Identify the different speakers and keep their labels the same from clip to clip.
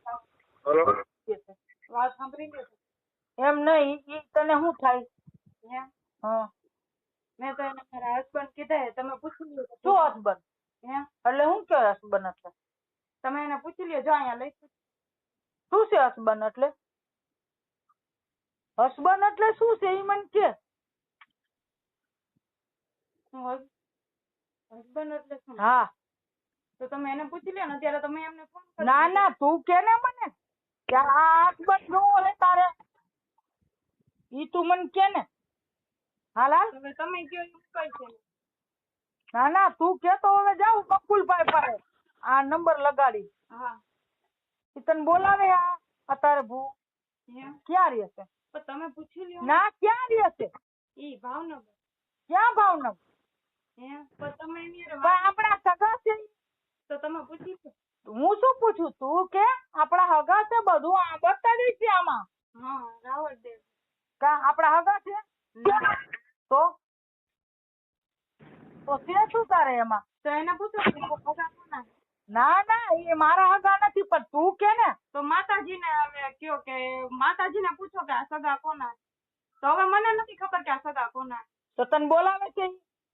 Speaker 1: Hello.
Speaker 2: વાત સાંભળી લે. એમ નહીં, ઈ તને શું થાય? હે? હા. મેં તો એને મારા હસબન્ડ કીધા, તમે પૂછી લ્યો. શું હસબન્ડ? હે? એટલે શું કે હસબન્ડ એટલે? તમે એને પૂછી લ્યો, જો અહીંયા લઈ. શું છે હસબન્ડ એટલે? હસબન્ડ એટલે શું છે? ઈ મને કે. હસબન્ડ એટલે શું? હા. તો તમે એને પૂછી લ્યો ને, અત્યારે તમે એમને ફોન કરો. ના ના, તું કે ને મને કે આ હસબન્ડ નો લે તારે. ઈ તું મને કે ને. હાલ હાલ. હવે તમે કયો એવું કઈ છે. ના ના, તું કે તો હવે જાવ બકુલભાઈ પાસે આ નંબર લગાડી. હા. ઈ તને બોલાવે આ અત્યારે ભૂ ક્યાં રહે છે? તો તમે પૂછી લ્યો. ના, ક્યાં રહે છે? ઈ ભાવનગર. ક્યાં ભાવનગર? હે? તો તમે એની આપણા સગા છે. તો તમે પૂછી લો. હું શું પૂછું? તું કે આપણા હગા છે, બધું આ બતાવી છે આમાં. હા, રાવળ દેવ. કા આપણા હગા છે? તો છે શું તારે એમાં? તો એને પૂછો હગા કોના? ના ના, એ મારા હગા નથી, પણ તું કે ને. તો માતાજીને હવે કયો કે માતાજીને પૂછો કે આ સગા કોના. તો હવે મને નથી ખબર કે આ સગા કોના. તો તને બોલાવે છે?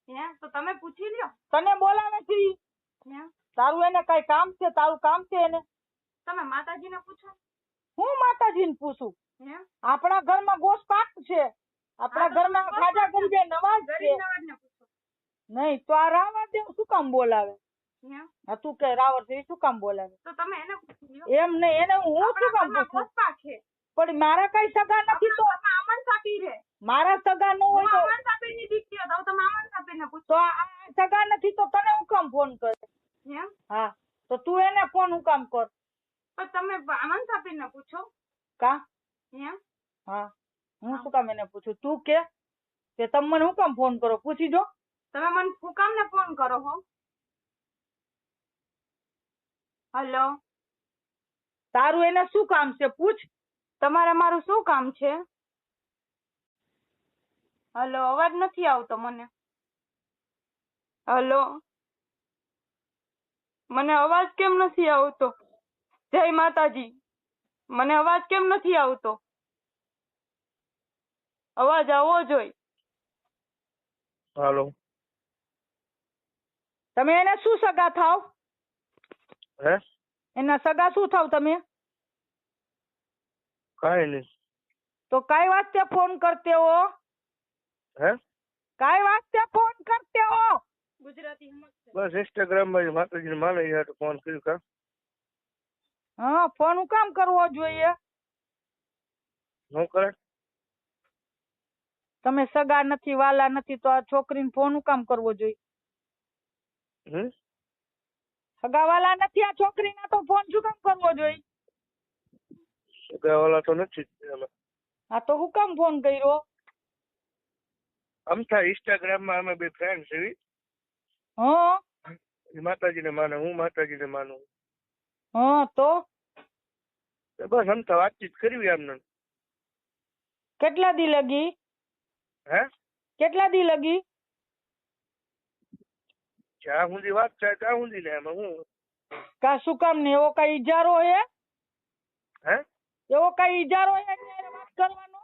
Speaker 2: હે? તો તમે પૂછી લ્યો. તને બોલાવે છે? હે? તારું એને કઈ કામ છે? તારું કામ છે એને? તમે માતાજીને પૂછો. હું માતાજીને પૂછું? હે? આપણા ઘરમાં ગોશ પાક છે. આપણા ઘરમાં ખાજા ગરીબે નવાજ છે. નહીં તો આ રાવણ દેવ શું કામ બોલાવે? હા, તું કે રાવણ દેવ શું કામ બોલાવે? તો તમે એને પૂછી લ્યો. એમ નહીં, એને હું શું કામ પૂછું? પણ મારા કઈ સગા નથી. તો અમન સાપી રે. મારા સગા ન હોય તો અમન સાપી ની દીકરી તો તમે અમન સાપી ને પૂછો. તો આ સગા નથી તો તને હું કામ ફોન કરે? એમ? હા, તો તું એને ફોન હું કામ કર? પણ તમે અમન સાપી ને પૂછો. કા? એમ? હા, હું શું કામ એને પૂછું? તું કે તમે મને હું કામ ફોન કરો? પૂછી જો. તમે મને શું કામ ને ફોન કરો હો? હલો. તારું એને શું કામ છે? પૂછ. તમારે મારું શું કામ છે? હલો, અવાજ નથી આવતો મને. હલો, મને અવાજ કેમ નથી આવતો? જય માતાજી. મને અવાજ કેમ નથી આવતો? અવાજ આવવો જોઈએ.
Speaker 1: હાલો.
Speaker 2: તમે એને શું સગા થાવ?
Speaker 1: હે?
Speaker 2: એના સગા શું થાવ તમે?
Speaker 1: કાઈ નહીં.
Speaker 2: તો કઈ વાસ્તે ફોન કરતે હો?
Speaker 1: હે?
Speaker 2: કઈ વાસ્તે ફોન કરતે હો? ગુજરાતી સમજते.
Speaker 1: બસ ઇન્સ્ટાગ્રામ માં માતાજીને માને યાર તો ફોન કર્યું કા.
Speaker 2: હા, ફોન હું કામ કરવો જોઈએ?
Speaker 1: શું કરે?
Speaker 2: તમે સગા નથી, વાલા નથી, તો આ છોકરીને ફોન હું કામ કરવો જોઈએ? સગા વાલા નથી આ છોકરીના, તો ફોન શું કામ કરવો જોઈએ?
Speaker 1: સગા વાલા તો નથી જ.
Speaker 2: હા, તો હું કામ ફોન કર્યો?
Speaker 1: અમથા ઇન્સ્ટાગ્રામ માં અમે બે ફ્રેન્ડ છે.
Speaker 2: હા.
Speaker 1: માતાજીને માને, હું માતાજીને માનું.
Speaker 2: હા, તો
Speaker 1: બસ અમથા વાતચીત કરવી એમને.
Speaker 2: કેટલા દી લગી?
Speaker 1: હે?
Speaker 2: કેટલા દી લગી?
Speaker 1: જ્યાં સુધી વાત થાય ત્યાં સુધી ને એમાં હું.
Speaker 2: કા શું કામ ને? એવો કઈ ઈજારો હે?
Speaker 1: હે?
Speaker 2: એવો કઈ ઈજારો હે ત્યારે વાત કરવાનો?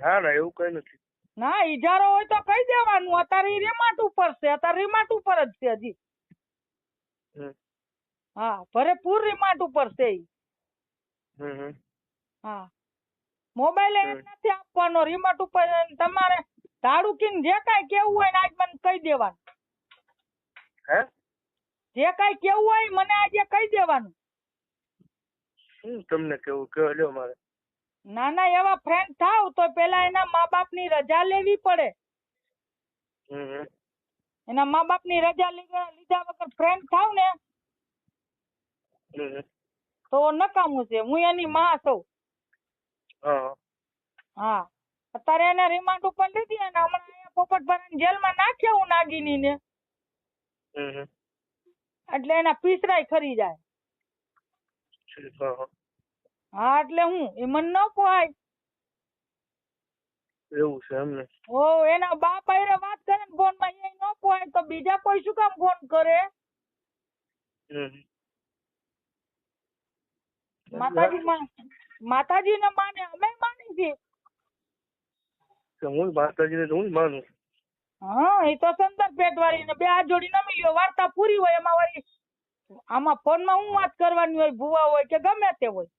Speaker 1: હા ના, એવું કઈ નથી.
Speaker 2: ના, ઈજારો હોય તો કહી દેવાનું. અત્યારે રિમાટ ઉપર છે, અત્યારે રિમાટ ઉપર જ છે હજી. હા, ભરેપૂર રિમાટ ઉપર છે. હા, મોબાઈલ એમ નથી આપવાનો, રિમોટ ઉપર તમારે ધાડુકીને જે કઈ કેવું હોય ને આજ મને કહી દેવાનું.
Speaker 1: હે?
Speaker 2: જે કઈ કેવું હોય મને આજે કહી દેવાનું.
Speaker 1: શું તમને કેવું કયો લ્યો મારે?
Speaker 2: ના ના, એવા ફ્રેન્ડ થાવ તો પેલા એના મા બાપ ની રજા લેવી પડે. એના મા બાપ ની રજા લીધા વગર ફ્રેન્ડ થાવ ને તો નકામું છે. હું એની માં છું. હા, અત્યારે એને રિમાન્ડ ઉપર લીધી અને હમણાં અહીંયા પોપટભરાની જેલમાં નાખ્યા હું નાગીની ને. એટલે એના પીસરાય ખરી જાય. હા, એટલે હું એ મને ન પોહાય.
Speaker 1: એવું છે એમને?
Speaker 2: ઓ, એના બાપ આયરે વાત કરે ને ફોન માં, એ ન પોહાય તો બીજા કોઈ શું કામ ફોન કરે? માતાજીને માને, અમે માની છીએ.
Speaker 1: કે હું માતાજીને તો હું માનું.
Speaker 2: હા, એ તો સંદર પેટ વાળી ને બે હાથ જોડી નમી લ્યો, વાર્તા પૂરી હોય. એમાં વળી આમાં ફોનમાં હું વાત કરવાની હોય, ભૂવા હોય કે ગમે તે હોય.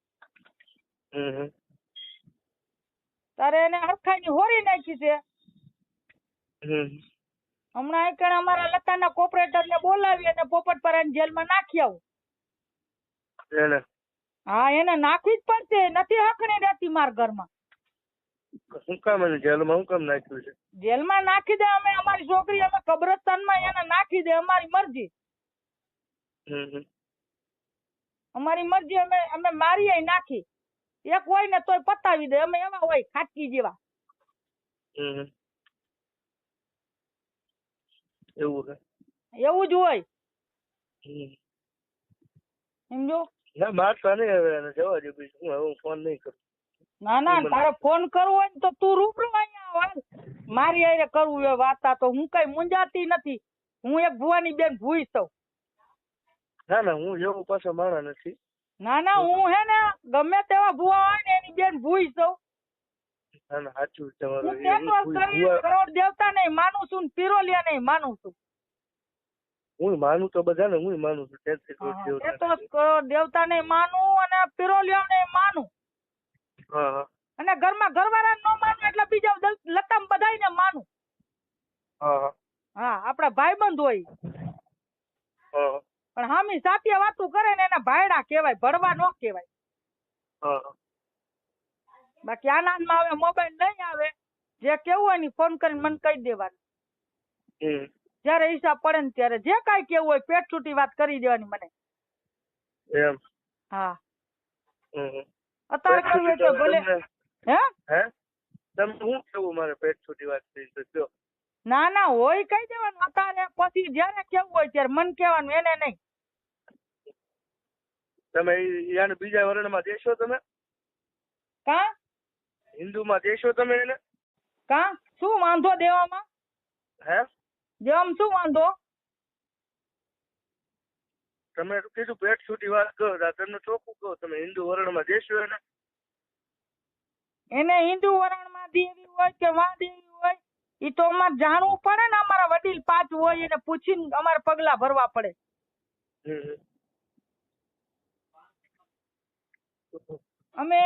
Speaker 2: તારે એને હરખાઈની હોરી નાખી છે. હમણાં એક અમારા લતાના કોપરેટર ને બોલાવી અને પોપટપરાની જેલમાં નાખી આવું. હા, એને નાખવી જ પડશે, નથી હકણી રહેતી મારા ઘરમાં.
Speaker 1: શું કામ એને જેલમાં હું કામ નાખ્યું છે?
Speaker 2: જેલમાં નાખી દે, અમે અમારી છોકરી અમે કબ્રસ્તાનમાં એને નાખી દે, અમારી મરજી. અમારી મરજી, અમે મારીએ નાખી. એક હોય ને તોય પતાવી દે, અમે એવા હોય ખાટકી જેવા. એવું જ હોય. સમજો?
Speaker 1: ના મારતા નહીં, હવે જવા દે, બીજું હું ફોન નહીં કરું.
Speaker 2: ના તારે ફોન કરવો હોય તો તું રૂબરૂ અહીંયા આવ. મારી હારે કરવું એ વાર્તા તો હું કઈ મુંજાતી નથી. હું એક ભુવાની બેન ભૂઈ છું.
Speaker 1: ના હું એવું પાછો માણા નથી.
Speaker 2: ના હું હે ને ગમે તેવા ભુવા હોય ને એની બેન ભૂઈ છું.
Speaker 1: ના સાચું તમારું.
Speaker 2: કરોડ દેવતા નહીં માનું છું, પિરોલિયા નહીં માનું છું.
Speaker 1: હું માનું તો બધાને, હું માનું છું.
Speaker 2: કરોડ દેવતા નહીં માનું અને પિરોલિયા નહીં માનું. અને ઘરમાં ઘરવાળા ન માનું એટલે બીજા લતામ બધાને માનું. હા, આપડા ભાઈબંધ હોય. પણ હામી સાત્ય વાતું કરે ને એના ભાયડા કહેવાય, ભડવા ન કહેવાય. બાકી આનંદમાં હવે મોબાઈલ નહીં આવે, જે કેવું હોય ને ફોન કરીને મને કહી દેવાનું. જયારે હિસાબ પડે ને ત્યારે જે કઈ કેવું હોય પેટ છૂટી વાત કરી દેવાની મને. હા, અત્યારે કહ્યું તો ભલે. હે
Speaker 1: તમે શું કેવું મારે પેટ છૂટી વાત કરી તો?
Speaker 2: ના હોય કહી દેવાનું અત્યારે, પછી જયારે કેવું હોય ત્યારે મન કહેવાનું, એને નહીં.
Speaker 1: તમે યાને બીજા વર્ણમાં દેશો તમે?
Speaker 2: કા
Speaker 1: હિન્દુમાં દેશો તમે એને?
Speaker 2: કા શું વાંધો દેવામાં?
Speaker 1: હે
Speaker 2: દેવામાં શું વાંધો?
Speaker 1: તમે કીધું પેટ છૂટી વાત કરો, તમને ચોખ્ખું કહો, તમે હિન્દુ વર્ણમાં દેશો એને?
Speaker 2: એને હિન્દુ વર્ણમાં દેવી હોય કે વા દેવી હોય એ તો અમારે જાણવું પડે ને. અમારા વડીલ 5 હોય એને પૂછીને અમારે પગલા ભરવા પડે. અમે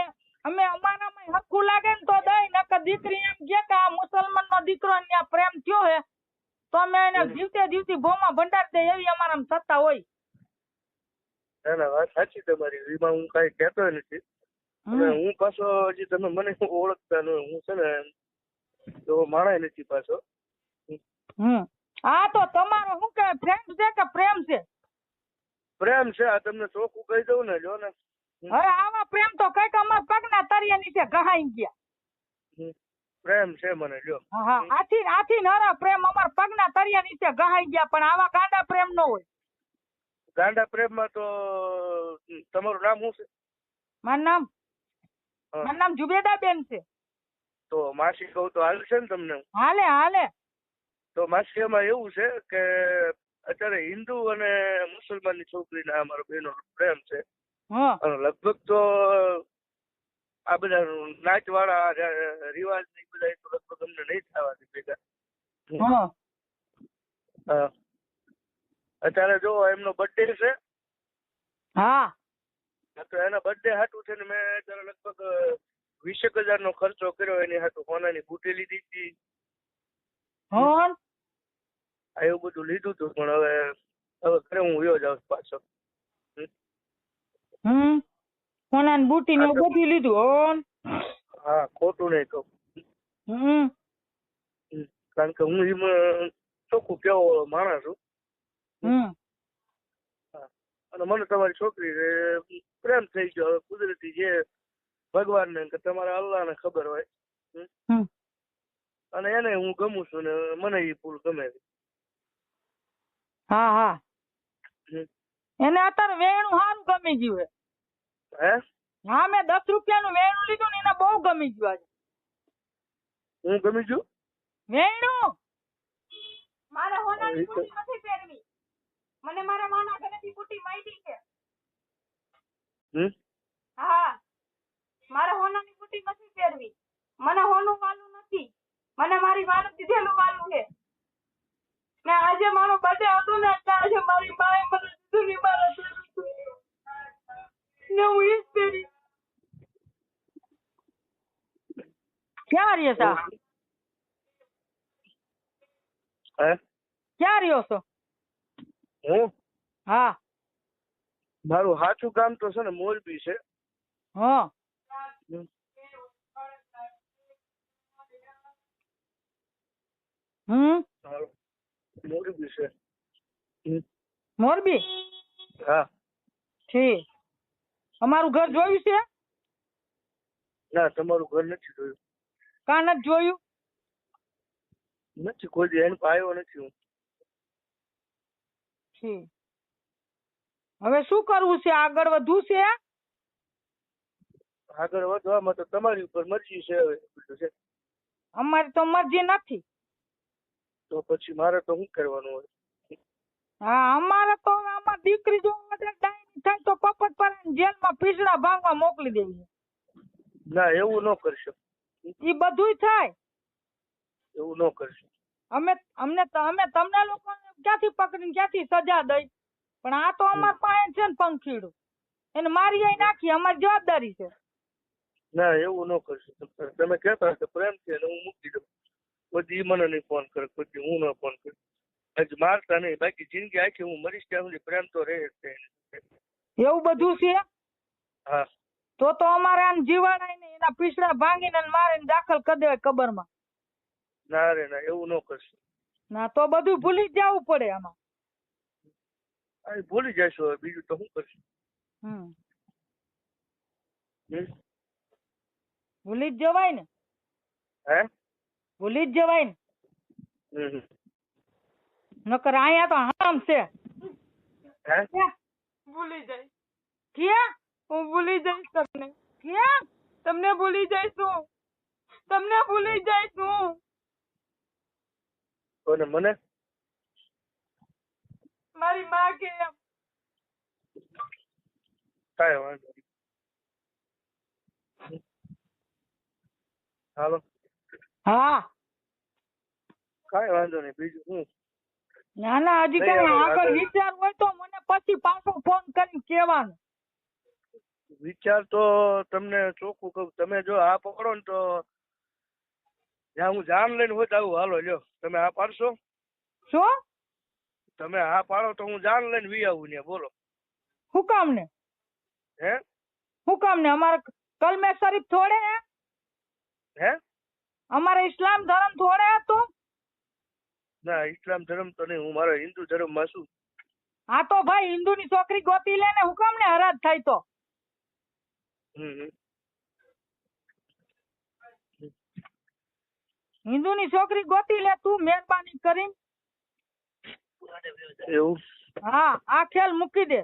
Speaker 2: અમારામાં હક્કું લાગે ને તો દઈ, નકર દીકરી એમ કે આ મુસલમાન નો દીકરો ત્યાં પ્રેમ થયો હે તો અમે એને જીવતે જીવતી ભોમાં ભંડાર દે, એવી અમારામાં સત્તા હોય.
Speaker 1: ના વાત સાચી તમારી, એમાં હું કઈ કહેતો નથી. હું પાછો હજી તમે મને ઓળખતા ન, હું છે ને તો માણાય નથી પાછો.
Speaker 2: હા, તો તમારો શું કે ફ્રેન્ડ છે કે પ્રેમ છે?
Speaker 1: પ્રેમ છે, આ તમને ચોખ્ખું કહી દઉં ને. જો ને
Speaker 2: હવે આવા પ્રેમ તો કઈક અમારા પગના તળિયા નીચે ઘહાઈ ગયા.
Speaker 1: પ્રેમ છે મને. જો
Speaker 2: હા, આથી નરા પ્રેમ અમારા પગના તળિયા નીચે ઘહાઈ ગયા, પણ આવા ગાંડા પ્રેમ ન હોય.
Speaker 1: ગાંડા પ્રેમમાં તો તમારું નામ શું છે?
Speaker 2: મારું નામ જુબેદા બેન છે.
Speaker 1: તો માસી કહું તો હાલશે ને તમને?
Speaker 2: હાલે. તો
Speaker 1: માસી એમાં એવું છે કે અત્યારે હિન્દુ અને મુસલમાન ની છોકરીના અમારો બેનો પ્રેમ છે. અને લગભગ તો આ બધા નાચ વાળા રિવાજ ને બધા લગભગ અમને નહીં થવાથી ભેગા. અત્યારે જો એમનો બર્થડે છે.
Speaker 2: હા,
Speaker 1: તો એના બર્થડે હાટું છે ને મેં અત્યારે લગભગ 20,000 નો ખર્ચો કર્યો. એની હાટું સોનાની બુટી લીધી હતી. એવું બધું લીધું હતું, પણ હવે ઘરે હું વયો જાઉં પાછો.
Speaker 2: સોનાની બુટી ને બધું લીધું?
Speaker 1: હા, ખોટું નહીં કહું. કારણ કે હું એમાં ચોખ્ખું કેવો માણસ છું. અને મને તમારી છોકરી પ્રેમ થઈ ગયો. હવે કુદરતી જે ભગવાન ને કે તમારા અલ્લાહ ને ખબર હોય. અને એને હું ગમું છું ને મને એ ફૂલ ગમે છે.
Speaker 2: હા, એને અત્યારે વેણું સારું ગમી ગયું.
Speaker 1: હે
Speaker 2: હા, મેં 10 રૂપિયાનું વેણું લીધું ને એને બહુ ગમી ગયું. આજે
Speaker 1: હું ગમી ગયું
Speaker 2: વેણું. મારે હોનાની બુટી નથી પહેરવી, મને મારા માના ઘરેથી બુટી માંગી છે. પટ્ટી નથી પહેરવી. મને હોનું વાલું નથી, મને મારી વાલું દીધેલું વાલું છે. ને આજે મારો બર્થડે હતો ને એટલે આજે મારી માએ મને દીધું ને મારા ને હું ઈ જ પહેરી. ક્યાં રહ્યો છો?
Speaker 1: હે
Speaker 2: ક્યાં રહ્યો છો?
Speaker 1: હું
Speaker 2: હા
Speaker 1: મારું સાચું ગામ તો છે ને મોરબી છે.
Speaker 2: હા
Speaker 1: મારું મોરબી છે.
Speaker 2: મોરબી?
Speaker 1: હા.
Speaker 2: ઠીક. અમારું ઘર જોયું છે?
Speaker 1: ના, તમારું ઘર નથી જોયું.
Speaker 2: કાં નથી જોયું?
Speaker 1: નથી, કોઈ દી એને આવ્યો નથી હું.
Speaker 2: ઠીક. હવે શું કરવું છે? આગળ વધવું છે?
Speaker 1: આગળ વધવામાં તો તમારી ઉપર મરજી છે. હવે બધું છે.
Speaker 2: અમારી તો મરજી નથી.
Speaker 1: તો પછી મારે તો શું કરવાનું હોય?
Speaker 2: હા, અમારે તો આમાં દીકરી જો ડાયની થાય તો પપટ પર જેલમાં પીસડા ભાંગવા મોકલી દેવી.
Speaker 1: ના, એવું ન કરશો.
Speaker 2: એ બધુંય થાય.
Speaker 1: એવું ન કરશો.
Speaker 2: અમે તમને લોકો ક્યાંથી પકડીને ક્યાંથી સજા દઈ? પણ આ તો અમાર પાસે છે ને પંખીડું, એને મારી નાખી. અમારી જવાબદારી છે.
Speaker 1: ના, એવું ન કરશો. તમે કહેતા હશો પ્રેમથી અને હું મૂકી દઉં. બધી મને નહીં ફોન કરે, બધી હું ન ફોન કરું. હજી મારતા નહીં, બાકી જિંદગી આખી હું મરીશ ત્યાં સુધી પ્રેમ તો રહે જ છે.
Speaker 2: એવું બધું છે?
Speaker 1: હા.
Speaker 2: તો અમારે આને જીવાડાય ને એના પીસડા ભાંગીને મારીને દાખલ કરી દેવાય કબરમાં.
Speaker 1: ના રે ના, એવું ન કરશો.
Speaker 2: ના, તો બધું ભૂલી જ જવું પડે આમાં.
Speaker 1: ભૂલી જશો, હવે બીજું તો શું કરશું?
Speaker 2: ભૂલી જ જવાય ને.
Speaker 1: હે?
Speaker 2: ભૂલી જ જવાય ને. નકર અહીંયા તો હામ છે. ભૂલી જાય ક્યાં? હું ભૂલી જઈશ તમને. ક્યાં? તમને ભૂલી જઈશું. તમને ભૂલી જઈશું.
Speaker 1: કોને? મને?
Speaker 2: મારી માં કે એમ.
Speaker 1: કાંઈ વાંધો નહીં. હાલો.
Speaker 2: હા.
Speaker 1: કાંઈ વાંધો નહીં. બીજું શું?
Speaker 2: ના ના, હજી કઈ આગળ વિચાર હોય તો મને પછી પાછો ફોન કરીને કહેવાનું.
Speaker 1: વિચાર તો તમને ચોખ્ખું કહું, તમે જો આ પકડો ને તો જ્યાં હું જાન લઈને હોય તો આવું. હાલો લ્યો, તમે આ પાડશો?
Speaker 2: શું?
Speaker 1: તમે આ પાડો તો હું જાન લઈને વી આવું ને. બોલો
Speaker 2: શું કામ ને?
Speaker 1: હે?
Speaker 2: શું કામ ને? અમારે કલમે શરીફ થોડે
Speaker 1: હે?
Speaker 2: અમારે ઇસ્લામ ધર્મ થોડે હતો?
Speaker 1: ના, ઇસ્લામ ધર્મ તો નહીં, હું મારા હિન્દુ ધર્મમાં છું.
Speaker 2: હા તો ભાઈ હિન્દુની છોકરી ગોતી લે ને. હું કામ ને હરાજ થાય તો? હિન્દુની છોકરી ગોતી લે તું, મહેરબાની કરીને.
Speaker 1: એવું?
Speaker 2: હા, આ ખેલ મૂકી દે.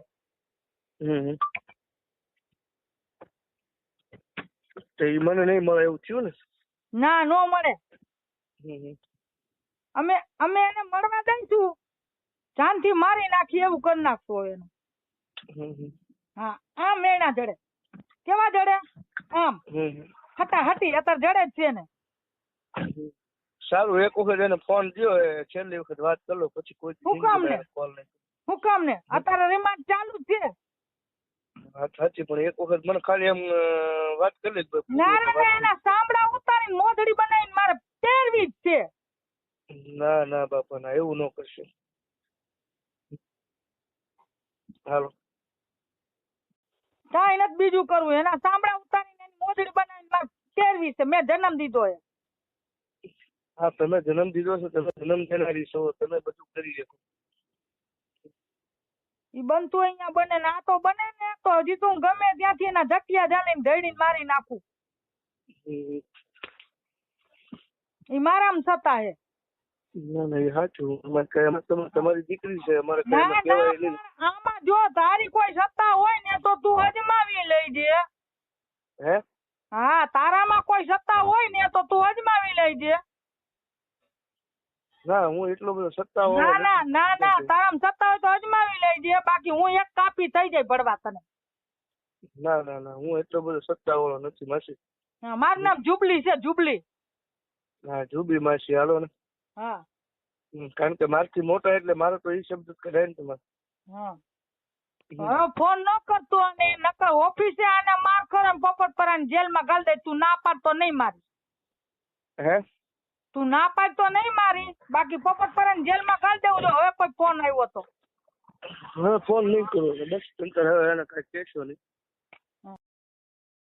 Speaker 1: તો ઈ મને નહીં મળે એવું થયું ને?
Speaker 2: ના, નો મળે. અમે એને મળવા દઈશું. જાનથી મારી નાખી એવું કરી નાખશું એનું. હા, આમ મેણા જડે. કેવા જડે? આમ હટા હટી અત્યારે જડે જ છે ને.
Speaker 1: સારું, એક વખત એને ફોન દયો, છેલ્લી વખત વાત કરી લો, પછી કોઈ
Speaker 2: હું કામ ને? હું કામ ને? અત્યારે રિમાન્ડ ચાલુ જ છે.
Speaker 1: સાચી, પણ એક વખત મને ખાલી એમ વાત કરી લે.
Speaker 2: ના ના, એના સાંભળા ઉતારીને મોઢડી બનાવીને મારે પહેરવી જ છે.
Speaker 1: ના ના બાપા ના, એવું ન કરશે. હાલો.
Speaker 2: કાંઈ નથી બીજું કરવું. એના સાંભળા ઉતારીને એની મોઢડી બનાવીને મારે પહેરવી છે. મેં જન્મ દીધો એ.
Speaker 1: હા, તમે જન્મ દીધો છો, તમે જન્મ દેનારી છો, તમે બધું કરી શકો.
Speaker 2: ઈ બનતું અહીંયા બને ને આ તો બને ને તો હજી તો હું ગમે ત્યાંથી એના જટિયા જાલીને ધડીને મારી નાખું. ઈ મારામાં સત્તા હે.
Speaker 1: ના ના, એ સાચું. તમારી દીકરી છે, અમારે
Speaker 2: આમાં જો તારી કોઈ સત્તા હોય ને તો તું અજમાવી લેજે.
Speaker 1: હે?
Speaker 2: હા, તારામાં કોઈ સત્તા હોય ને તો તું અજમાવી લેજે.
Speaker 1: ના, હું એટલો બધો સત્તા હોય.
Speaker 2: ના ના ના ના, તારામાં સત્તા હોય તો અજમાવી લેજે. બાકી હું એક કાપી થઈ જાય પડવા તને.
Speaker 1: ના ના ના, હું એટલો બધો સત્તા વાળો નથી માસી.
Speaker 2: હા, મારું નામ જુબલી છે, જુબલી.
Speaker 1: હા, જુબી માસી હાલો ને.
Speaker 2: હા
Speaker 1: કારણ કે મારથી મોટા એટલે મારો તો એ શબ્દ જ કઢાય ને તમારે.
Speaker 2: હા હવે ફોન ન કરતો અને નકર ઓફિસે આને માર કરે પોપટ પરાને જેલમાં ગાલ દે. તું ના પાડતો નહીં મારી.
Speaker 1: હે
Speaker 2: તું ના પાડતો નહીં મારી, બાકી પોપટ પરાને જેલમાં ગાલ દેવું જો. હવે કોઈ ફોન આવ્યો તો
Speaker 1: હવે ફોન નહીં કરો બસ, તંતર હવે એને કઈ કહેશો નહીં.